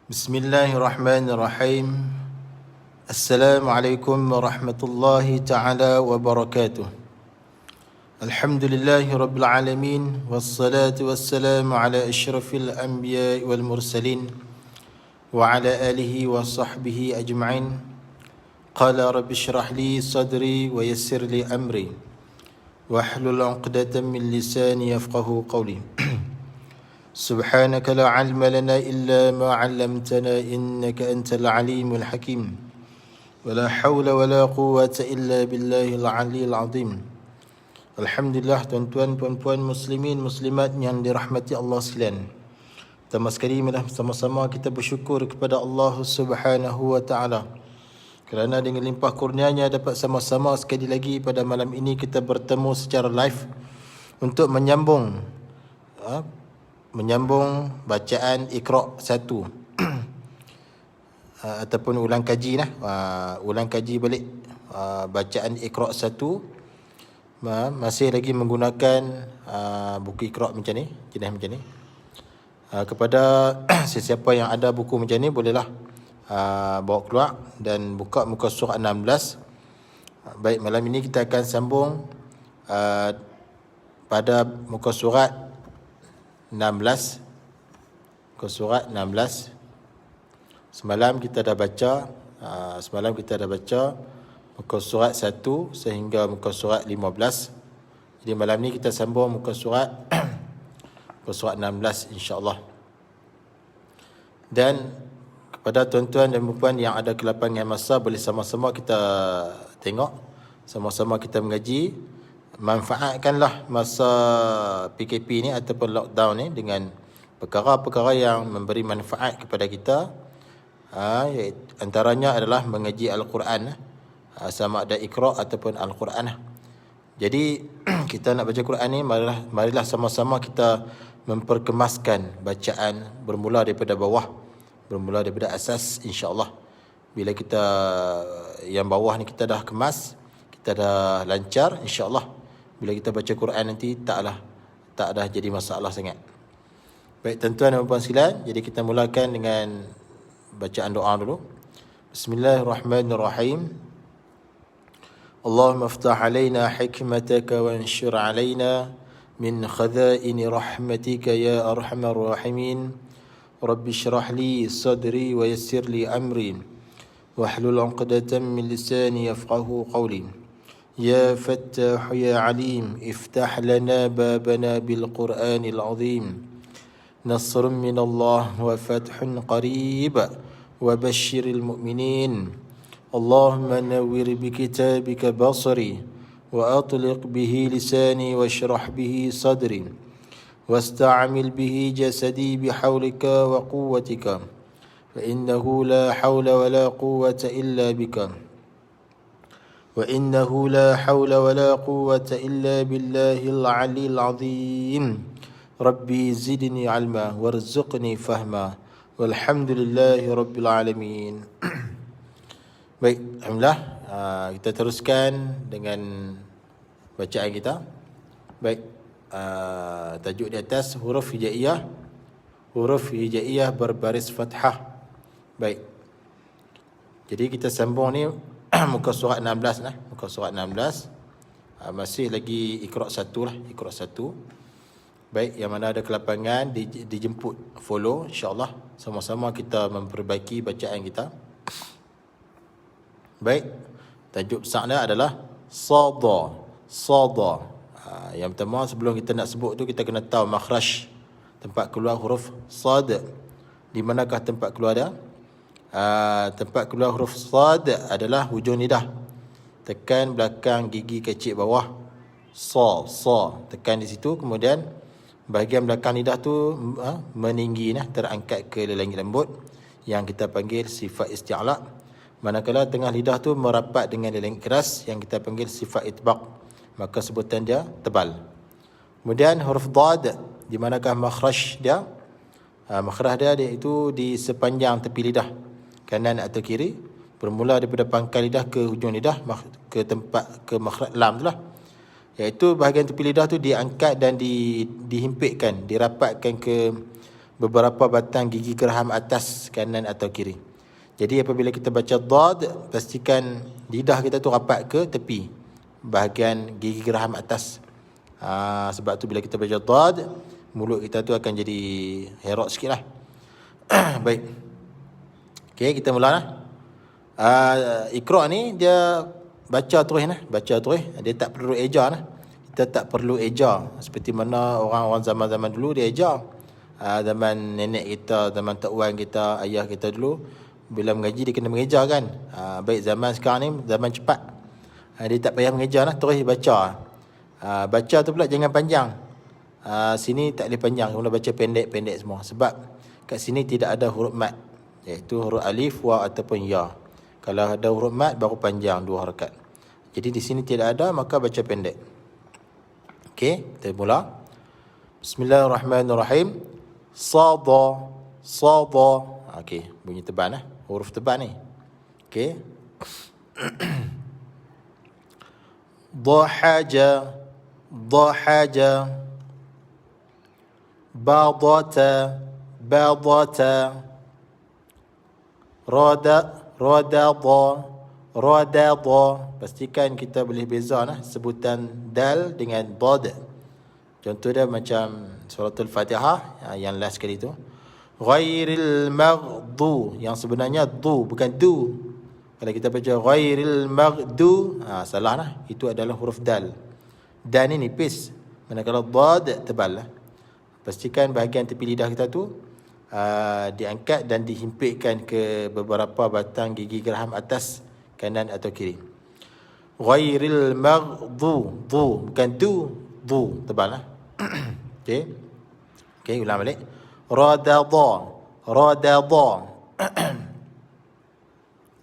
Bismillahirrahmanirrahim. Assalamualaikum warahmatullahi taala wabarakatuh. Alhamdulillahi rabbil alamin, wassalatu wassalamu ala asyrafil anbiya wal mursalin wa ala alihi wa sahbihi ajma'in. Qala rabbi shrah li sadri wa yassir li amri wahlul 'uqdatam min lisani yafqahu qawli. سبحانك لا علم لنا إلا ما علمتنا إنك أنت العليم الحكيم ولا حول ولا قوة إلا بالله العلي العظيم. Alhamdulillah, tuan-tuan, puan-puan, muslimin, muslimat yang dirahmati Allah sekalian. Pertama sekali, sama-sama kita bersyukur kepada Allah Subhanahu wa taala kerana dengan limpah kurnianya dapat sama-sama sekali lagi pada malam ini kita bertemu secara live untuk menyambung bacaan Iqra' 1 ataupun ulang kaji ulang kaji balik bacaan Iqra' 1, masih lagi menggunakan buku Iqra' macam ni, jenis macam ni. Kepada sesiapa yang ada buku macam ni, bolehlah bawa keluar dan buka muka surat 16. Baik, malam ini kita akan sambung pada muka surat 16. Muka surat 16. Semalam kita dah baca muka surat 1 sehingga muka surat 15. Jadi malam ni kita sambung muka surat 16 insya-Allah. Dan kepada tuan-tuan dan puan yang ada kelapangan masa, boleh sama-sama kita tengok, sama-sama kita mengaji. Manfaatkanlah masa PKP ni ataupun lockdown ni dengan perkara-perkara yang memberi manfaat kepada kita. Antaranya adalah mengaji Al-Quran, sama ada Iqra' ataupun Al-Quran. Jadi kita nak baca Quran ni, marilah sama-sama kita memperkemaskan bacaan bermula daripada bawah, bermula daripada asas, insya-Allah. Bila kita yang bawah ni kita dah kemas, kita dah lancar, insya-Allah bila kita baca Quran nanti tak dah jadi masalah sangat. Baik tuan-tuan dan puan sekalian, jadi kita mulakan dengan bacaan doa dulu. Bismillahirrahmanirrahim. Allahumma iftah alaina hikmataka wa anshur alaina min khaza'in rahmatika ya arhamar rahimin. Rabbi shrah li sadri wa yassir li amri wahlul 'uqdatam min lisani yafqahu qawli. يا فتاح يا عليم افتح لنا بابنا بالقرآن العظيم نصر من الله وفتح قريب وبشر المؤمنين اللهم نور بكتابك بصري وأطلق به لساني واشرح به صدري واستعمل به جسدي بحولك وقوتك فإنه لا حول ولا قوة إلا بك وإنه لا حول ولا قوة إلا بالله العلي العظيم ربي زدني علما وارزقني فهما والحمد لله رب العالمين. Baik, alhamdulillah, kita teruskan dengan bacaan kita. Baik, tajuk di atas huruf hijaiyah berbaris fathah. Baik, jadi kita sambung ni muka surat 16 lah. Muka surat 16. Masih lagi Iqra' 1 lah. Iqra' 1. Baik, yang mana ada kelapangan dijemput follow, insya-Allah. Sama-sama kita memperbaiki bacaan kita. Baik, tajuk besar dia adalah Sada. Yang pertama, sebelum kita nak sebut tu, kita kena tahu makhraj, tempat keluar huruf sad. Di manakah tempat keluar dia? Tempat keluar huruf sad adalah hujung lidah. Tekan belakang gigi kecil bawah. Sa. Tekan di situ, kemudian bahagian belakang lidah tu meninggi, terangkat ke langit lembut, yang kita panggil sifat isti'la. Manakala tengah lidah tu merapat dengan langit keras, yang kita panggil sifat itbaq, maka sebutan dia tebal. Kemudian huruf dad, di manakah makhraj dia? Makhraj dia itu di sepanjang tepi lidah, kanan atau kiri, bermula daripada pangkal lidah ke hujung lidah, ke makhraj lam tu lah. Iaitu bahagian tepi lidah tu diangkat dan dihimpitkan, dirapatkan ke beberapa batang gigi geraham atas, kanan atau kiri. Jadi apabila kita baca dad, pastikan lidah kita tu rapat ke tepi bahagian gigi geraham atas. Sebab tu bila kita baca dad, mulut kita tu akan jadi herok sikit lah. Baik. Okay, kita mula lah. Iqra' ni dia baca terus lah. Baca terus. Dia tak perlu eja lah. Kita tak perlu eja. Seperti mana orang-orang zaman-zaman dulu dia eja. Zaman nenek kita, zaman tok wan kita, ayah kita dulu, bila mengaji dia kena mengeja kan. Baik zaman sekarang ni zaman cepat. Dia tak payah mengeja lah, terus baca. Baca tu pula jangan panjang. Sini tak boleh panjang, kena baca pendek-pendek semua. Sebab kat sini tidak ada huruf mat, iaitu huruf alif, waw ataupun ya. Kalau ada huruf mat baru panjang 2 harakat. Jadi di sini tidak ada, maka baca pendek. Okey, kita mula. Bismillahirrahmanirrahim. Sada, sada. Okey, bunyi tebal lah. Huruf tebal ni. Okey. Dhahaja, dhahaja. Badata, badata. Radada, radada. Pastikan kita boleh beza lah sebutan dal dengan dad. Contoh dia macam suratul Fatihah yang last kali tu. Ghairil maghdu, yang sebenarnya du bukan du. Kalau kita baca ghairil maghdu, salah lah. Itu adalah huruf dal. Dan ni nipis. Manakala dad tebal lah. Pastikan bahagian tepi lidah kita tu diangkat dan dihimpitkan ke beberapa batang gigi geraham atas, kanan atau kiri. Ghairil maghdu, du bukan du, du tebal lah. Okey. Okey, ulang balik. Radada, radada.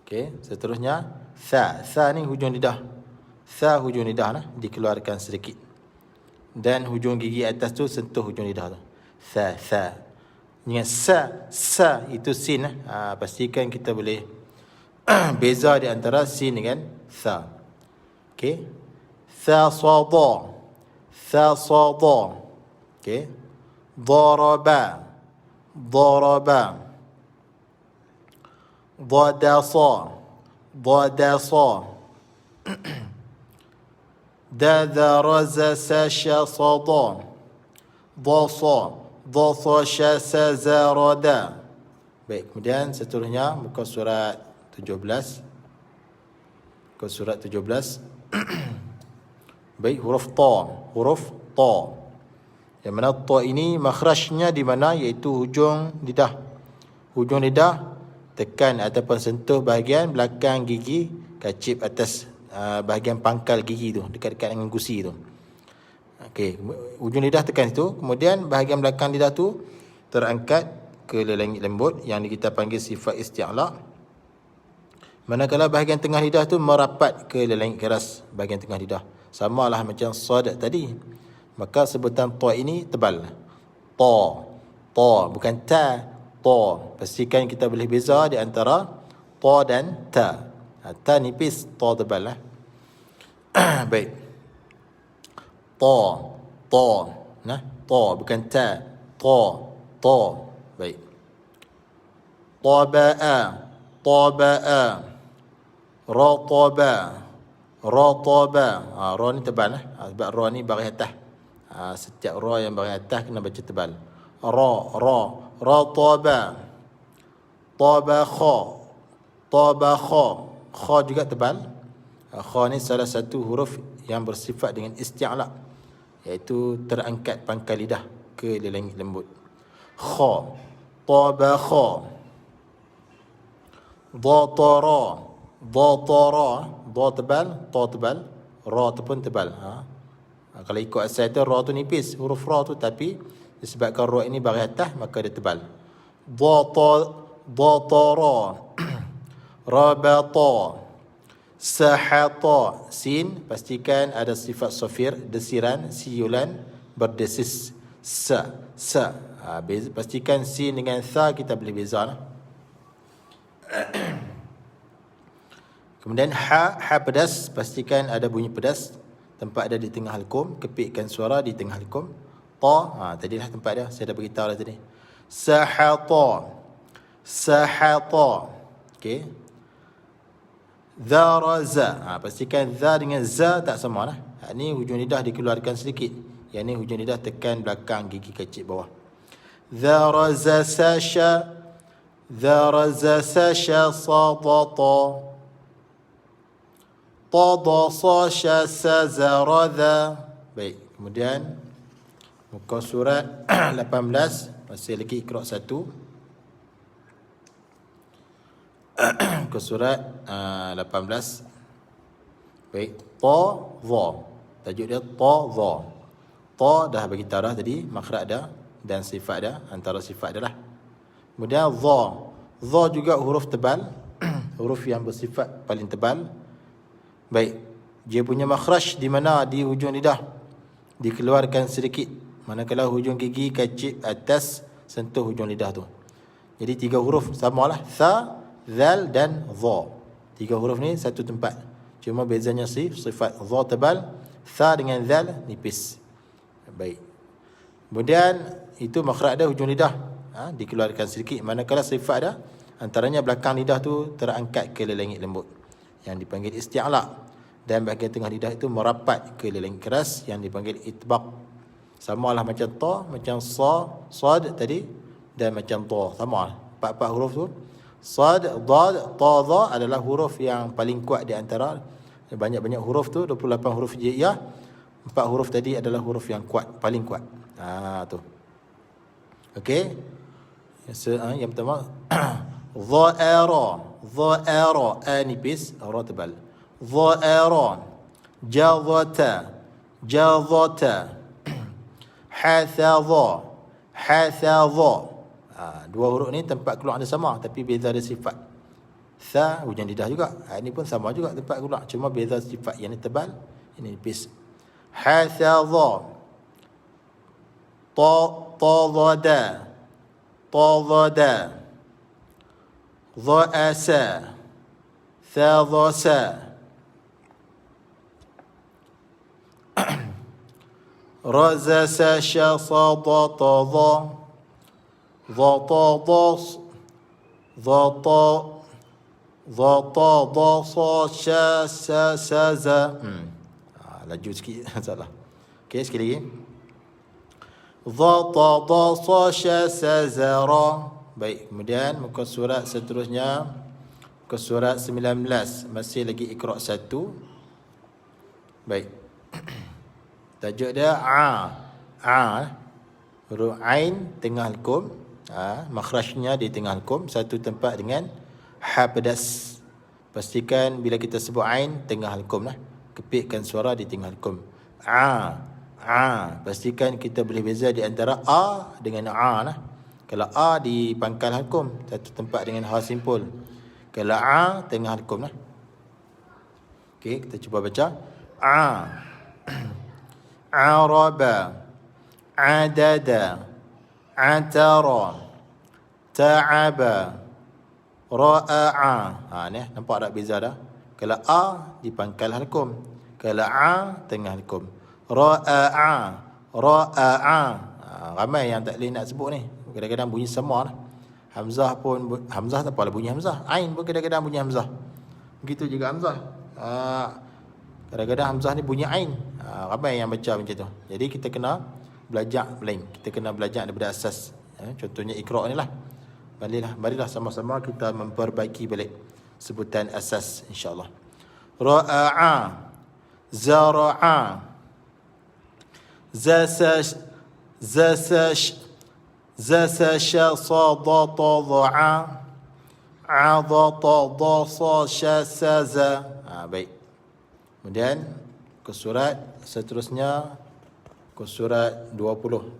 Okey, seterusnya tha. Tha ni hujung lidah. Tha hujung lidah lah, dikeluarkan sedikit. Dan hujung gigi atas tu sentuh hujung lidah tu. Tha, tha. Dengan sa itu sin lah. Pastikan kita boleh beza di antara sin dengan tha. Okey. Tha sada. Tha sada. Okey. Daraba. Daraba. Dadasa. Dadasa. Dadaraza sasha sada. Dasa. Dasa syasa zarada. Baik, kemudian seterusnya muka surat 17. Muka surat 17. Baik, huruf ta. Huruf ta. Yang mana ta ini makhrajnya di mana, iaitu hujung lidah. Hujung lidah tekan ataupun sentuh bahagian belakang gigi kacip atas, bahagian pangkal gigi tu, dekat-dekat dengan gusi tu. Okey, hujung lidah tekan situ, kemudian bahagian belakang lidah tu terangkat ke langit lembut yang kita panggil sifat isti'la. Manakala bahagian tengah lidah tu merapat ke langit keras bahagian tengah lidah. Samalah macam sad tadi. Maka sebutan ta ini tebal. Ta, ta bukan ta, ta. Pastikan kita boleh beza di antara ta dan ta. Ta nipis, ta tebal lah. Baik. Ta, ta, nah, ta bukan ta, ta, ta. Baik. Taba'a, taba'a. Rataba, rataba. Ra ni tebal lah. Sebab ra ni baris atas. Setiap ra yang baris atas kena baca tebal. Ra, ra, rataba. Tabakha, tabakha. Kha juga tebal. Kha ni salah satu huruf yang bersifat dengan isti'la, iaitu terangkat pangkal lidah ke langit lembut. Kha, tabakha. Datara, datara. Da tebal, ta tebal, ra tu pun tebal. Kalau ikut asal tu ra tu nipis, huruf ra tu, tapi disebabkan ra ini baris atas maka dia tebal. Datara. Rabata. Sahata. Sin pastikan ada sifat sofir, desiran, siulan, berdesis. Sa. Pastikan sin dengan tha kita boleh beza lah. Kemudian ha pedas, pastikan ada bunyi pedas, tempat ada di tengah halkum, kepitkan suara di tengah halkum. Ta, tadilah tempat dia, saya dah beritahu lah tadi. sahata, sahata. Okey. Dharaza. Pastikan za dengan za tak sama lah. Ni hujung lidah dikeluarkan sedikit. Yang ni hujung lidah tekan belakang gigi kecil bawah. Dharaza sasha, dharaza sasha sadata. Tada sasha sazaradha. Baik, kemudian muka surat 18, masih lagi Iqra 1. Muka surat 18. Baik, ta dha. Tajuk dia ta dha. Ta dah bagi tahu dah tadi, makhraj dah dan sifat dah, antara sifat dah lah. Kemudian dha. Dha juga huruf tebal, huruf yang bersifat paling tebal. Baik, dia punya makhraj di mana? Di hujung lidah, dikeluarkan sedikit, manakala hujung gigi kecil atas sentuh hujung lidah tu. Jadi 3 huruf samalah, tha, zal dan dha. 3 huruf ni satu tempat, cuma bezanya sifat. Dha tebal, tha dengan zal nipis. Baik, kemudian itu makhraj dia hujung lidah, dikeluarkan sedikit, manakala sifat dia antaranya belakang lidah tu terangkat ke lelengit lembut yang dipanggil isti'la, dan bahagian tengah lidah itu merapat ke lelengit keras yang dipanggil itbaq. Samalah macam ta, macam sa, sad tadi, dan macam ta. Sama 4 huruf tu. Sad, dad, ta, dha adalah huruf yang paling kuat di antara banyak-banyak huruf tu, 28 huruf hijaiyah. 4 huruf tadi adalah huruf yang kuat, paling kuat. Tu. Okey. Yang pertama dha'ara, dha'ara, nipis, ra tebal. Dha'ara, jadhata, jadhata, hathadha, hathadha. 2 huruf ni tempat keluar dia sama, tapi beza ada sifat. Tha hujung lidah juga. Ini pun sama juga tempat keluar, cuma beza sifat. Yang ni tebal, ini nipis. Hathadha, tadada, tadada, dha'asa, thadhasa, razasa shasadata dha, dhatadas, dhatadas shasaza. Laju sikit salah. Okey, sekali lagi. Dhatadas shasazara. Baik, kemudian muka surat seterusnya, muka surat 19, masih lagi Iqra 1. Baik. Tajuk dia huruf ain tengah halkum, makhrajnya di tengah halkum, satu tempat dengan ha pedas. Pastikan bila kita sebut ain tengah halkum lah, kepitkan suara di tengah halkum. Pastikan kita boleh beza di antara a dengan a lah. Kalau a di pangkal halkum, satu tempat dengan ha simpul. Kalau a tengah halkum lah. Okey, kita cuba baca. Araba, adada, atara, ta'aba, ra'a. Ni nampak tak beza dah? Kalau a di pangkal halkum, kalau a tengah halkum. Ra'a. Ramai yang tak boleh nak sebut ni. Kadang-kadang bunyi sama lah. Hamzah pun, hamzah tak apalah bunyi hamzah. Ain pun kadang-kadang bunyi hamzah. Begitu juga hamzah. Kadang-kadang hamzah ni bunyi ain. Ramai yang baca macam tu. Jadi kita kena belajar lain. Kita kena belajar daripada asas. Contohnya Iqra ni lah. Marilah sama-sama kita memperbaiki balik sebutan asas, insya-Allah. Ra'a, zara'a, zasash, zasasha, sadata, dha'a, adata, dasa, shasaza. Baik. Kemudian ke surat seterusnya, ke surat 20.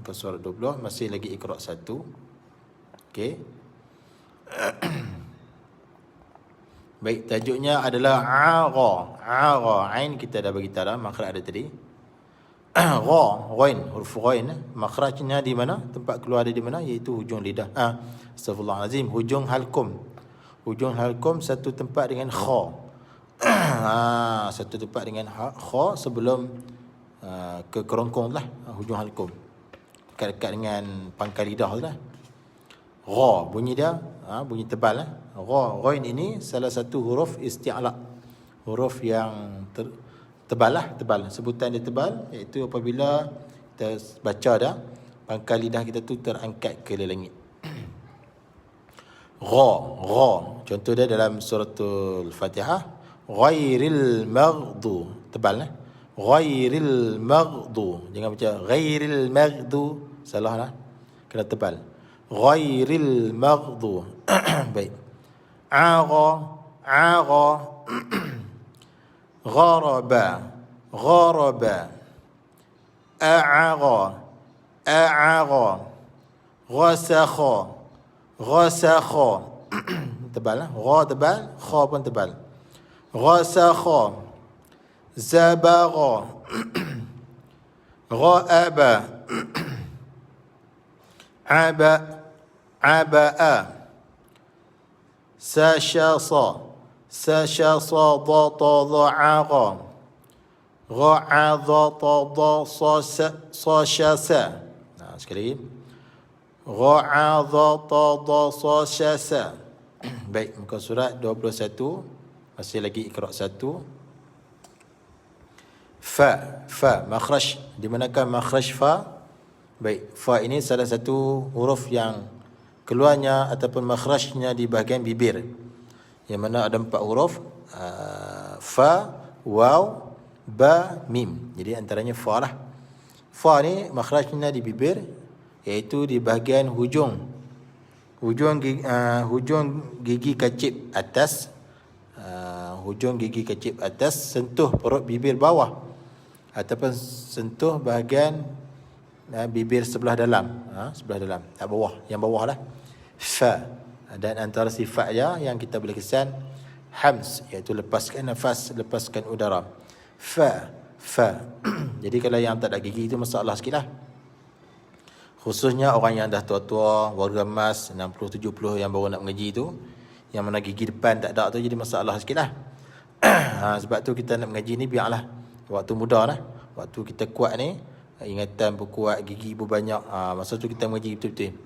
Ke surat 20 masih lagi Iqra 1. Okey. Baik, tajuknya adalah ara. Ain kita dah bagi tahu makhraj ada tadi. Ghain, huruf ghain, makhrajnya di mana? Tempat keluar dia di mana? Iaitu hujung lidah. Astagfirullahalazim, hujung halkum. Hujung halkum satu tempat dengan kha. Satu tempat dengan kha sebelum ke kerongkong lah, hujung halkum. Dekat-dekat dengan pangkal lidah lah. Ra, bunyi dia bunyi tebal. Ghain ini salah satu huruf isti'la, huruf yang tebal. Sebutan dia tebal, iaitu apabila kita baca dah, pangkal lidah kita tu terangkat ke langit. Ra. Contoh dia dalam suratul Fatihah, ghairil maghdu, tebal ghairil maghdu. Jangan baca ghairil maghdu, salah lah, kena tebal. Ghairil maghdu. Baik. Agha. Gharaba. A'agha. Ghasakha. Tebal Ra tebal, kha pun tebal. Ghasakha. Zabagha. Gha'aba. Aba'a. Sashasa. Gha'adha sashasa. Sekali lagi. Gha'adha sashasa. Baik, muka surat 21. Masih lagi Iqra 1. Fa, makhraj. Di manakah makhraj fa? Baik, fa ini salah satu huruf yang keluarnya ataupun makhrajnya di bahagian bibir, yang mana ada 4 huruf, fa, waw, ba, mim. Jadi antaranya fa lah. Fa ni makhrajnya di bibir, iaitu di bahagian hujung gigi kacip atas, hujung gigi kacip atas sentuh perut bibir bawah, ataupun sentuh bahagian bibir sebelah dalam, tak bawah, yang bawah lah. Fa. Dan antara sifat dia yang kita boleh kesan hams, iaitu lepaskan nafas, lepaskan udara. Fa. Jadi kalau yang tak ada gigi itu masalah sikit lah, khususnya orang yang dah tua-tua, warga emas 60-70 yang baru nak mengaji tu, yang mana gigi depan tak ada tu, jadi masalah sikit lah. Sebab tu kita nak mengaji ni biarlah waktu muda lah, waktu kita kuat ni, ingatan pun kuat, gigi pun banyak, masa tu kita mengaji betul-betul.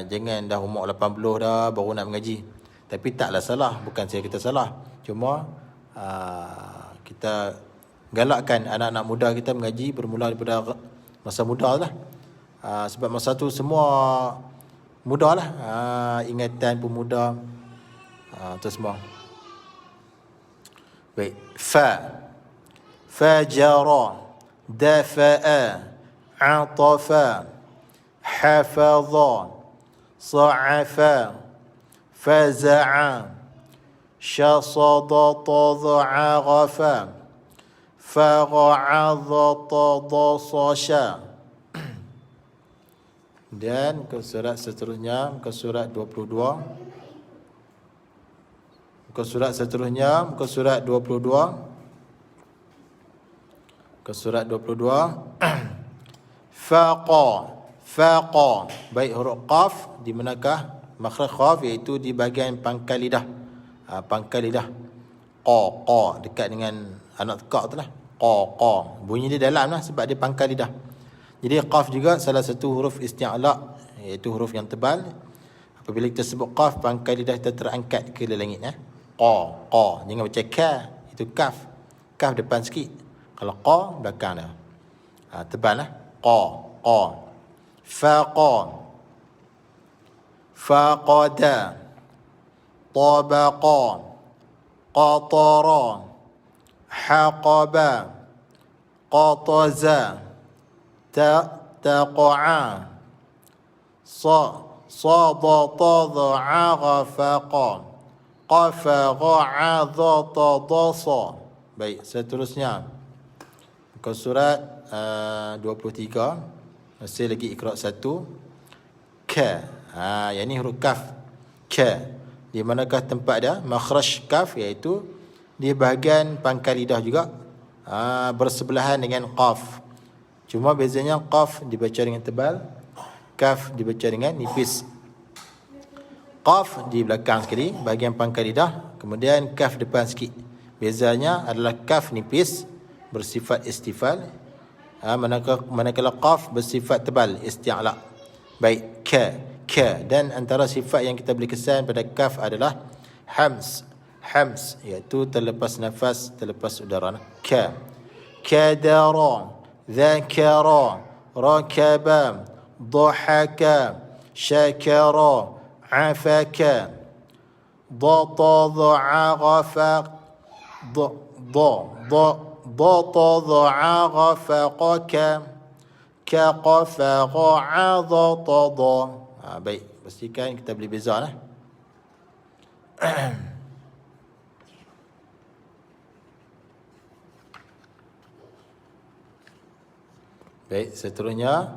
Jangan dah umur 80 dah baru nak mengaji. Tapi taklah salah, bukan saya kita salah, cuma kita galakkan anak-anak muda kita mengaji bermula daripada masa muda lah. Sebab masa tu semua muda lah, ingatan pun muda, tu semua. Baik. Fajara. Dafa'a. Atafa. Hafadha. Sa'afa. Faza'a. Shasada. Tadha'a. Ghafa. Fara'adha. Tadasasha. Dan ke surat seterusnya, ke surat 22. Ke surat seterusnya, ke surat 22. Ke surat 22. Faqa. Baik, huruf qaf di manakah makhraj qaf, iaitu di bahagian pangkal lidah. Pangkal lidah. Qa, dekat dengan anak tekak tu lah. Qa. Bunyi dia dalam lah sebab dia pangkal lidah. Jadi qaf juga salah satu huruf isti'la, iaitu huruf yang tebal. Apabila kita sebut qaf, pangkal lidah kita terangkat ke langit. Qa. Jangan baca ka, itu kaf. Kaf depan sikit. Kalau qa, belakang dah. Tebal lah. Qa. Faqa. Faqada. Tabaqa. Qatara. Haqaba. Qataza. Taqa'a. Sada. Tadha'a. Ghafaqa. Qafa. Gha'adha. Tadasa. Baik, seterusnya ke surat 23. Masih lagi Iqra 1. Ka. Yang ni huruf kaf. Ka. Di manakah tempat dia? Makhraj kaf, iaitu di bahagian pangkal lidah juga, bersebelahan dengan qaf. Cuma bezanya qaf dibaca dengan tebal, kaf dibaca dengan nipis. Qaf di belakang sekali, bahagian pangkal lidah, kemudian kaf depan sikit. Bezanya adalah kaf nipis bersifat istifal, manakala qaf bersifat tebal, isti'la. Baik, ka. Dan antara sifat yang kita beri kesan pada kaf adalah hams. Hams iaitu terlepas nafas, terlepas udara. Ka. Kadara, dhakara, rakaba, dhahaka, syakara, afaka. ضطض غفق ض ض ض ضطض غفقك كقفق عضطض. Baik, pastikan kita boleh beza lah. Baik, seterusnya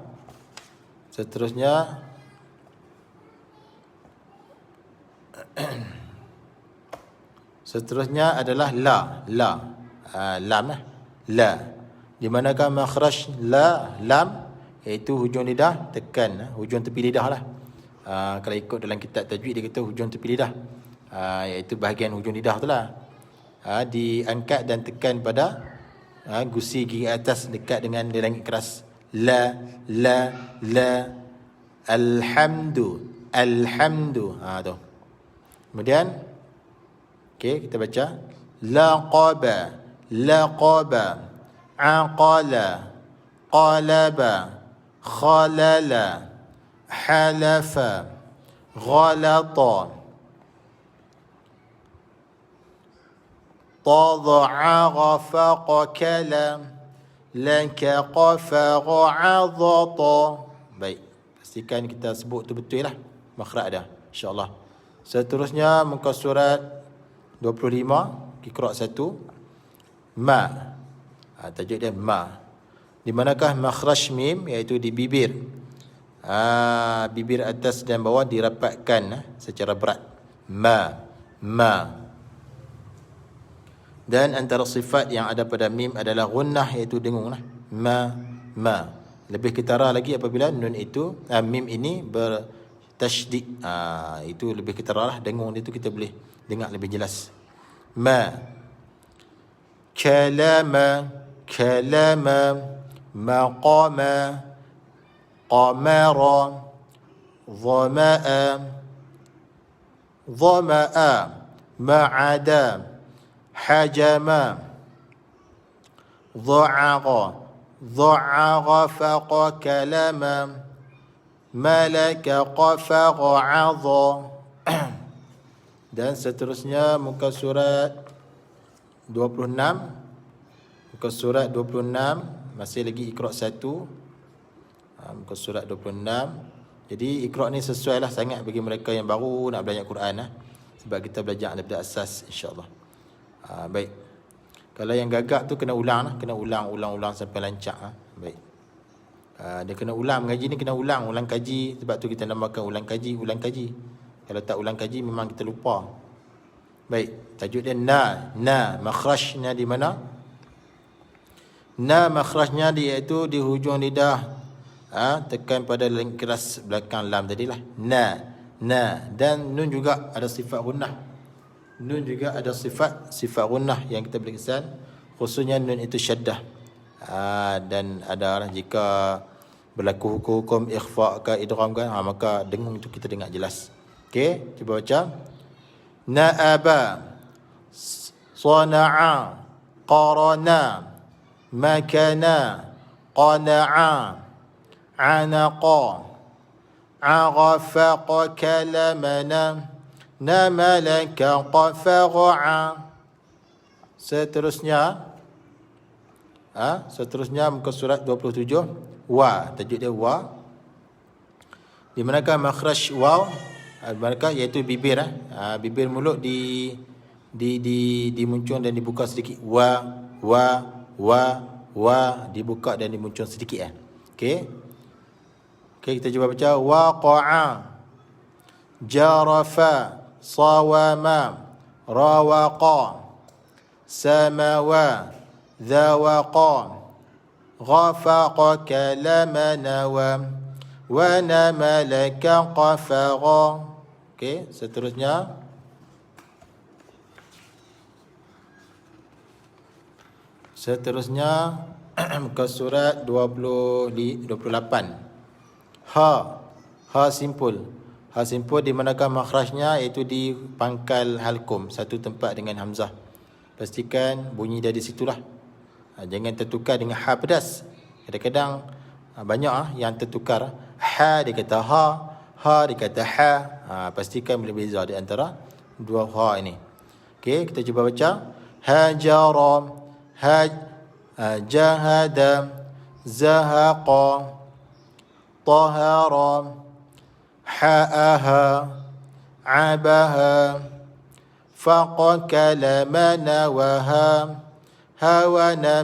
adalah la. Lam la. Di manakah makhraj lam iaitu hujung lidah tekan, hujung tepi lidah lah. Kalau ikut dalam kitab tajwid dia kata hujung tepi lidah, iaitu bahagian hujung lidah tu lah. Diangkat dan tekan pada gusi gigi atas dekat dengan langit keras. La alhamdu tu. Kemudian kita baca laqaba, aqala, qalaba, khalala, halafa, ghalata, tad'a, ghafaqa, kalam, laka, qafaqa, 'adata. Baik, pastikan kita sebut tu betul lah makhraj dia, insya-Allah. Seterusnya muka surat 25, Iqra 1. Ma. Tajuk dia ma. Di manakah makhraj mim iaitu di bibir. Bibir atas dan bawah dirapatkan secara berat. Ma. Dan antara sifat yang ada pada mim adalah gunnah iaitu dengung lah. Ma. Lebih ketara lagi apabila nun itu mim ini bertasydid. Itu lebih ketara lah, dengung itu kita boleh dengar lebih jelas. Ma. Kalama, maqama, qamara, dhama'a, ma'ada, hajama, dha'aqa, faqa, kalama, malaka, qafaqa, 'adha. Dan seterusnya muka surat 26. Muka surat 26 masih lagi Iqra 1. Muka surat 26. Jadi Iqra ni sesuai lah sangat bagi mereka yang baru nak belajar Quran sebab kita belajar daripada asas, insya-Allah. Baik. Kalau yang gagap tu kena ulang sampai lancar. Baik. Dia kena ulang mengaji ni, kena ulang kaji. Sebab tu kita namakan ulang kaji. Kalau tak ulang kaji memang kita lupa. Baik, tajuk dia na. Makhrajnya di mana? Na makhrajnya iaitu di hujung lidah. Tekan pada langit keras belakang lam tadilah. Na. Dan nun juga ada sifat gunnah. Nun juga ada sifat gunnah yang kita beri kesan. Khususnya nun itu syaddah. Dan ada jika berlaku hukum ikhfa ke idgham kan, maka dengung itu kita dengar jelas. Okey, cuba baca. Na'aba, sana'a, qarana, makana, qana'a, anaqa, aghafaqa, kalamana, namalaka, qafagha'a. Seterusnya muka surat 27. Wa, tajuk dia wa. Di manakah makhraj waw? Manakah iaitu bibir bibir mulut dimuncung dan dibuka sedikit. Wa dibuka dan dimuncung sedikit. Okey, kita cuba baca. Waqa'a, jarafa, sawama, rawaqa, samawa, dhawaqa, ghafaqa, kalamana, wa namalaka, qafaqa. Okey, seterusnya muka surat 28. Ha simpul. simpul di manakah makhrajnya, iaitu di pangkal halkum, satu tempat dengan hamzah. Pastikan bunyi dari situlah. Jangan tertukar dengan ha pedas. Kadang-kadang banyak yang tertukar. Ha dia kata ha, ha dia kata ha. Pastikan boleh beza di antara dua ha ini. Okey, kita cuba baca. Hajara, jahada, zahaqa, tahara, ha'aha, abaha, faqakala manawaha, hawana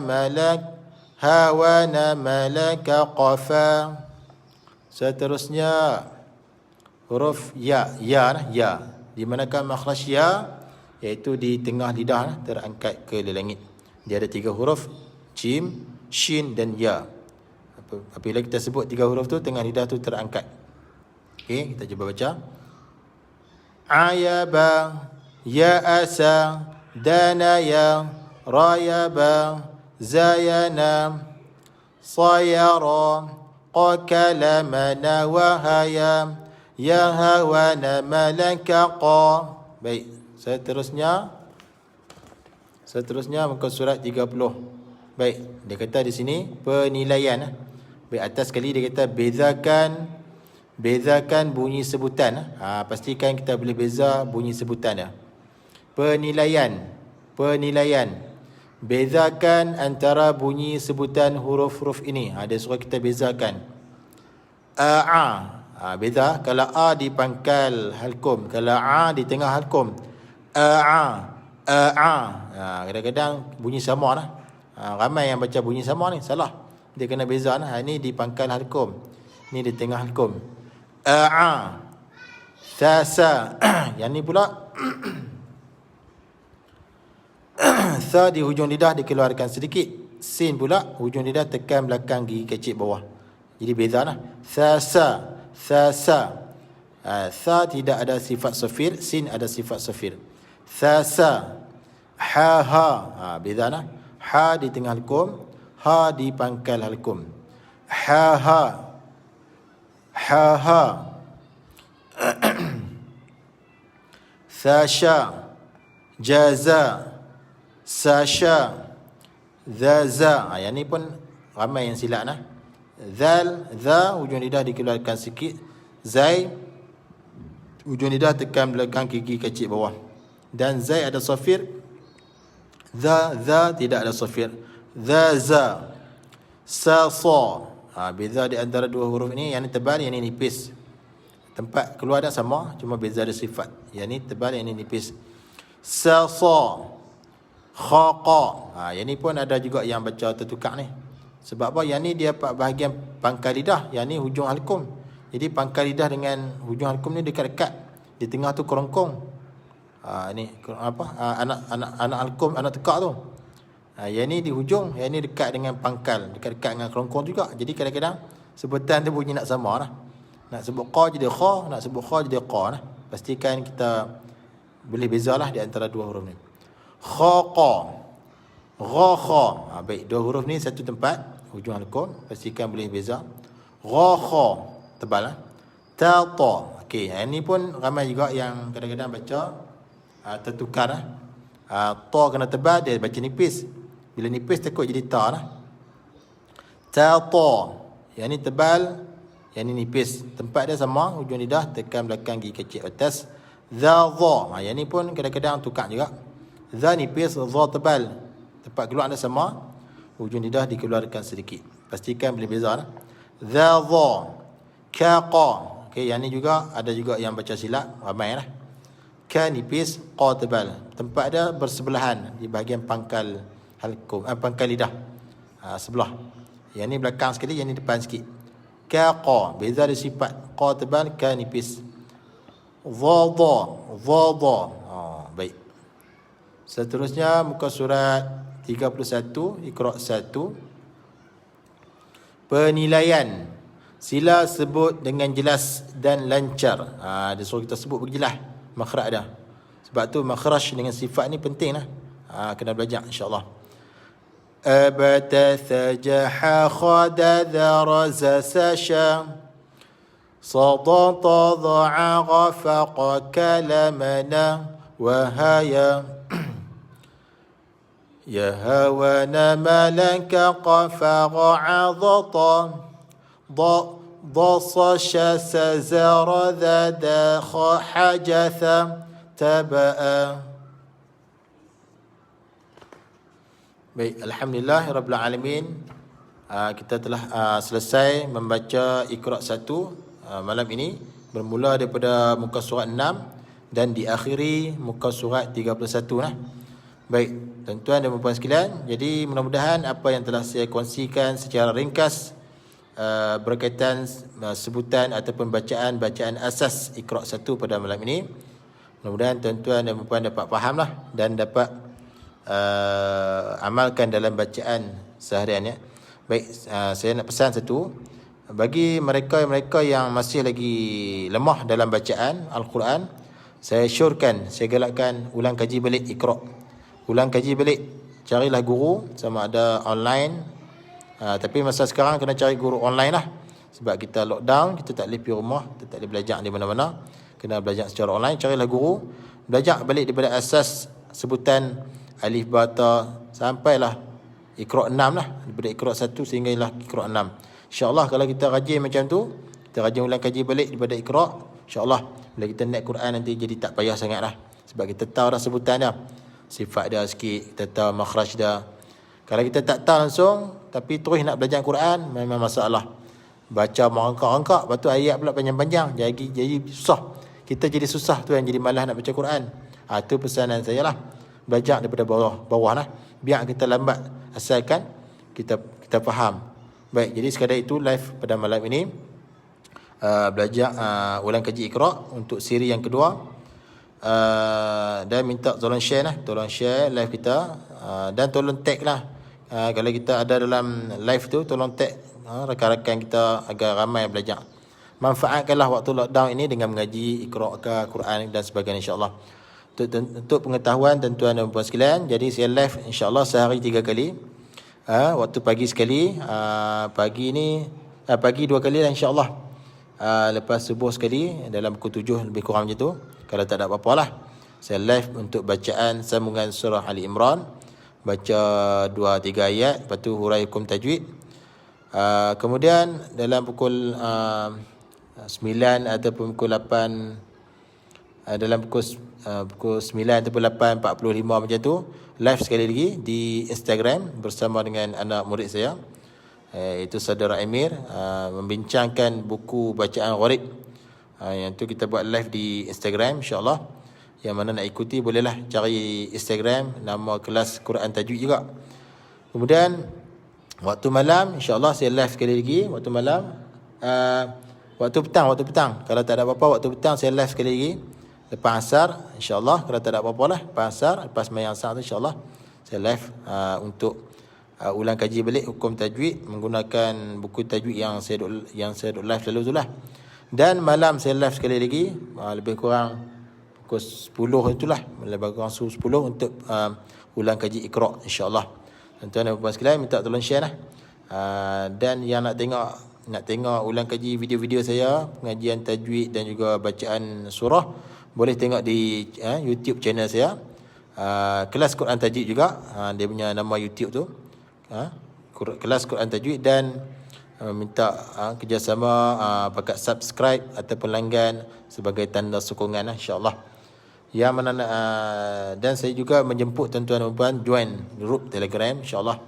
malaka qafa. Seterusnya huruf ya, di manakah makhraj ya, iaitu di tengah lidah terangkat ke langit. Dia ada 3 huruf, jim, shin dan ya. Apabila kita sebut 3 huruf tu, tengah lidah tu terangkat. Okey, kita cuba baca. Ayaba, ya'asa, danaya, rayaba, zayana, sayara, qakala manawahaya, yahawana malakaqa. Baik, seterusnya muka surat 30. Baik, dia kata di sini penilaian. Baik, atas sekali dia kata bezakan bunyi sebutan. Pastikan kita boleh beza bunyi sebutan. Penilaian. Bezakan antara bunyi sebutan huruf-huruf ini. Dia suruh kita bezakan. Beza kalau a di pangkal halkum, kalau a di tengah halkum. Kadang-kadang bunyi sama lah. Ramai yang baca bunyi sama ni, salah. Dia kena beza lah. Ini di pangkal halkum, ni di tengah halkum. Thasa. Yang ni pula tha di hujung lidah dikeluarkan sedikit. Sin pula hujung lidah tekan belakang gigi kecil bawah. Jadi beza lah. Thasa. Tha tidak ada sifat safir, sin ada sifat safir. Thasa. Ha. Beza lah. Ha di tengah halkum, ha di pangkal halkum. Ha. Thasha, jaza, sasha, zaza. Yang ni pun ramai yang silap lah. Zal, za, hujung lidah dikeluarkan sikit. Zai, hujung lidah tekan belakang gigi kecil bawah. Dan zai ada safir. Za tidak ada safir. Za. Sa. Beza di antara 2 huruf ini. Yang ni tebal, yang ni nipis. Tempat keluar dah sama, cuma beza ada sifat. Yang ni tebal, yang ni nipis. Sa. Khaqa. Yang ni pun ada juga yang baca tertukar ni. Sebab apa? Yang ni dia bahagian pangkal lidah, yang ni hujung halkum. Jadi pangkal lidah dengan hujung halkum ni dekat-dekat. Di tengah tu kerongkong. Ni apa? Anak halkum, anak tekak tu. Yang ni di hujung, yang ni dekat dengan pangkal, dekat-dekat dengan kerongkong juga. Jadi kadang-kadang sebutan tu bunyi nak sama lah. Nak sebut qa jadi kha, nak sebut kha jadi qa lah. Pastikan kita boleh bezalah di antara 2 huruf ni. Khaqa, gha. Baik, 2 huruf ni satu tempat, hujung halkum. Pastikan boleh beza. Gha, tebal lah. Ta. Okey, yang ni pun ramai juga yang kadang-kadang baca tertukar lah. Ta kena tebal, dia baca nipis. Bila nipis takut jadi ta lah. Ta. Yang ni tebal, yang ni nipis. Tempat dia sama, hujung lidah tekan belakang gigi kecil atas. Za. Yang ni pun kadang-kadang tukar juga. Za nipis, za tebal. Tempat keluar dia sama, hujung lidah dikeluarkan sedikit. Pastikan boleh beza lah. Za. Ka. Okey, yang ni juga ada juga yang baca silap, ramai lah. Ka nipis, qa tebal. Tempat dia bersebelahan di bahagian pangkal halkum, pangkal lidah. Sebelah. Yang ni belakang sekali, yang ni depan sikit. Ka, qa. Beza dari sifat. Qa tebal, ka nipis. Dha. Baik. Seterusnya muka surat 31, Iqra 1. Penilaian. Sila sebut dengan jelas dan lancar. Dia suruh kita sebut berjelas makhraj dah. Sebab tu makhraj dengan sifat ni penting lah. Kena belajar insya-Allah. Abata, sajaha, khada, dhara, sasha, صاد ضع غفق كلمنا وهايا يهون ملك قفر عضطا ضص شس زر ذد حجث تبأ. Baik, alhamdulillah rabbil alamin. Kita telah selesai membaca Iqra 1 malam ini, bermula daripada muka surat 6 dan diakhiri muka surat 31 lah. Baik, tuan-tuan dan puan sekalian, jadi mudah-mudahan apa yang telah saya kongsikan secara ringkas berkaitan sebutan ataupun bacaan asas Iqra 1 pada malam ini, mudah-mudahan tuan-tuan dan puan dapat fahamlah dan dapat amalkan dalam bacaan seharian ya. Baik, saya nak pesan satu, bagi mereka yang masih lagi lemah dalam bacaan Al-Quran, saya syorkan, saya galakkan ulang kaji balik Iqra. Ulang kaji balik, carilah guru sama ada online. Tapi masa sekarang kena cari guru online lah, sebab kita lockdown, kita tak boleh pergi rumah, kita tak boleh belajar di mana-mana, kena belajar secara online. Carilah guru, belajar balik daripada asas sebutan alif ba ta sampailah Iqra 6 lah, daripada Iqra 1 sehinggalah Iqra 6. InsyaAllah kalau kita rajin macam tu, kita rajin ulang kaji balik daripada Iqra, InsyaAllah bila kita naik Quran nanti jadi tak payah sangat lah, sebab kita tahu dah sebutan dia, sifat dia sikit, kita tahu makhraj dia. Kalau kita tak tahu langsung tapi terus nak belajar Quran, memang masalah. Baca merangkak-rangkak, lepas tu ayat pula panjang-panjang, jadi susah. Kita jadi susah tu yang jadi malas nak baca Quran. Itu pesanan saya lah, belajar daripada bawah lah, biar kita lambat asalkan kita faham. Baik, jadi sekadar itu live pada malam ini, belajar ulang kaji Iqra untuk siri yang kedua. Dan minta tolong share live kita, dan tolong tag lah. Kalau kita ada dalam live tu, tolong tag rakan-rakan kita agar ramai belajar. Manfaatkanlah waktu lockdown ini dengan mengaji Iqra ke Quran dan sebagainya, insyaAllah. Untuk pengetahuan tuan-tuan dan puan sekalian, jadi saya live insyaAllah sehari 3 kali. Waktu pagi sekali, pagi 2 kali lah insyaAllah. Lepas subuh sekali dalam pukul 7 lebih kurang macam tu. Kalau tak ada apa-apa lah, saya live untuk bacaan sambungan surah Ali Imran, baca 2-3 ayat, lepas tu hurai hukum tajwid. Kemudian dalam pukul 9 ataupun pukul 8, dalam pukul 9 ataupun 8.45 macam tu, live sekali lagi di Instagram bersama dengan anak murid saya, itu saudara Amir, membincangkan buku bacaan Gharib. Yang tu kita buat live di Instagram, insyaAllah. Yang mana nak ikuti bolehlah cari Instagram, nama kelas Quran Tajwid juga. Kemudian waktu malam insyaAllah saya live sekali lagi waktu malam. Waktu petang, kalau tak ada apa-apa, waktu petang saya live sekali lagi lepas asar, insyaAllah. Kalau tak ada apa-apa lah, lepas asar, lepas sembahyang asar tu insyaAllah saya live untuk ulang kaji balik hukum tajwid menggunakan buku tajwid yang saya duk live selalu tu lah. Dan malam saya live sekali lagi, lebih kurang pukul 10 itulah, lebih kurang 10 untuk ulang kaji Iqra, insyaAllah. Tuan-tuan dan puan sekalian, minta tolong share lah. Dan yang nak tengok ulang kaji video-video saya, pengajian tajwid dan juga bacaan surah, boleh tengok di YouTube channel saya, kelas Quran Tajwid juga, dia punya nama YouTube tu, kelas Quran Tajwid. Dan minta kerjasama pakat subscribe ataupun langgan sebagai tanda sokongan, insyaAllah. Yang mana dan saya juga menjemput tuan-tuan dan puan join grup Telegram, insyaAllah.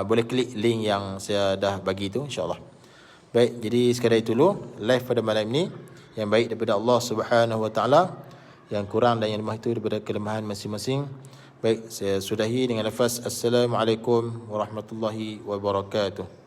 Boleh klik link yang saya dah bagi tu, insyaAllah. Baik, jadi sekadar itu dulu live pada malam ini. Yang baik daripada Allah Subhanahu Wa Taala, yang kurang dan yang lemah itu daripada kelemahan masing-masing. Baik, saya sudahi dengan lafaz Assalamualaikum warahmatullahi wabarakatuh.